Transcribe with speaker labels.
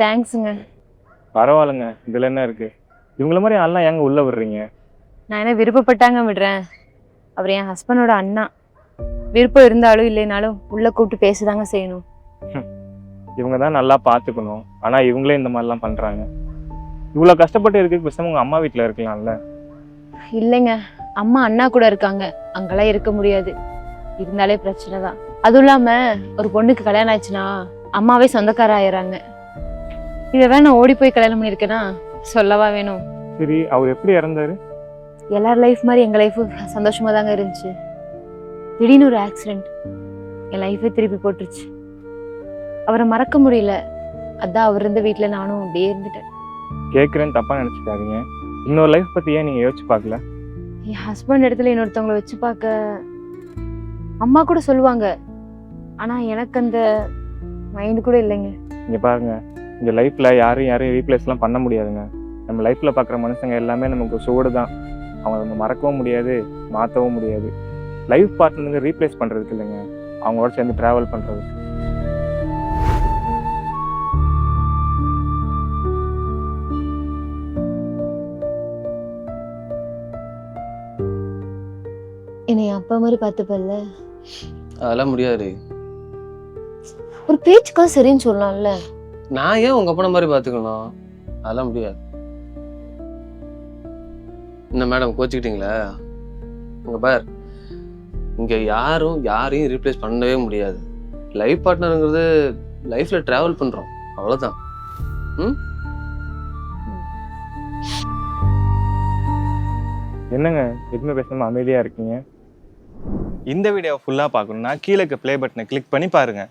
Speaker 1: தேங்க்ஸுங்க.
Speaker 2: பரவாயில்லைங்க, இதுல என்ன இருக்கு? இவங்கள மாதிரி ஆள்லாம் ஏங்க உள்ள விடுறீங்க?
Speaker 1: நான் என்ன விருப்பப்பட்டாங்க விடுறேன். அவர் என் ஹஸ்பண்டோட அண்ணா. விருப்பம் இருந்தாலும் இல்லைனாலும் உள்ள கூப்பிட்டு பேசதாங்க செய்யணும்.
Speaker 2: இவங்க தான் நல்லா பார்த்துக்கணும். ஆனா இவங்களே இந்த மாதிரிலாம் பண்றாங்க. இவ்வளோ கஷ்டப்பட்டு இருக்கு, பேசாம உங்க அம்மா வீட்டில் இருக்கலாம்ல?
Speaker 1: இல்லைங்க, அம்மா அண்ணா கூட இருக்காங்க. அங்கெல்லாம் இருக்க முடியாது. இருந்தாலே பிரச்சனை தான். அதுவும் இல்லாம ஒரு பொண்ணுக்கு கல்யாணம் ஆயிடுச்சுன்னா அம்மாவே சொந்தக்கார ஆயிடுறாங்க. இதை வேற நான் ஓடி போய் கல்யாணம் பண்ணியிருக்கேன்னா சொல்லவா வேணும்?
Speaker 2: சரி, அவர் எப்படி இறந்தாரு?
Speaker 1: எல்லார் லைஃப் மாதிரி எங்க லைஃப் சந்தோஷமா தாங்க இருந்துச்சு. திடீர்னு ஒரு ஆக்சிடென்ட் என் லைஃபே திருப்பி போட்டுருச்சு. அவரை மறக்க முடியல. அதான் அவர் இருந்த வீட்டுல நானும் அப்படியே இருந்துட்டேன்.
Speaker 2: கேட்குறேன்னு தப்பா நினைச்சுக்காதீங்க. இன்னொரு லைஃப் பத்தி ஏன் நீங்க யோசிச்சு பார்க்கல?
Speaker 1: என் ஹஸ்பண்ட் இடத்துல இன்னொருத்தவங்களை வச்சு பார்க்க அம்மா கூட சொல்லுவாங்க. ஆனா எனக்கு அந்த மைண்ட் கூட இல்லைங்க.
Speaker 2: இங்க பாருங்க, இந்த லைஃப்ல யாரையும் ரீப்ளேஸ்லாம் பண்ண முடியாதுங்க. நம்ம லைஃப்ல பார்க்குற மனுஷங்க எல்லாமே நமக்கு சூடு தான். அவங்க நம்ம மறக்கவும் முடியாது, மாற்றவும் முடியாது. லைஃப் பார்ட்னருங்க ரீப்ளேஸ் பண்ணுறதுக்கு இல்லைங்க, அவங்களோட சேர்ந்து ட்ராவல் பண்ணுறது.
Speaker 1: என்னை அப்பா மாதிரி பார்த்துப்பல்ல?
Speaker 3: அதெல்லாம் முடியாது.
Speaker 1: ஒரு பேச்சுக்காக சரின்னு சொல்லலாம்ல.
Speaker 3: நான் ஏன் உங்க அப்பன மாதிரி பார்த்துக்கணும்? அதெல்லாம் முடியாது. என்ன மேடம் கோச்சிக்கிட்டீங்களா? உங்க பார், இங்க யாரையும் ரீப்ளேஸ் பண்ணவே முடியாது. லைஃப் பார்ட்னருங்கிறது லைஃப்ல டிராவல் பண்றோம், அவ்வளவுதான்.
Speaker 2: என்னங்க எதுவுமே பேசாம அமைதியா இருக்கீங்க? இந்த வீடியோ ஃபுல்லா பார்க்கணும்னா கீழே ப்ளே பட்டனை கிளிக் பண்ணி பாருங்க.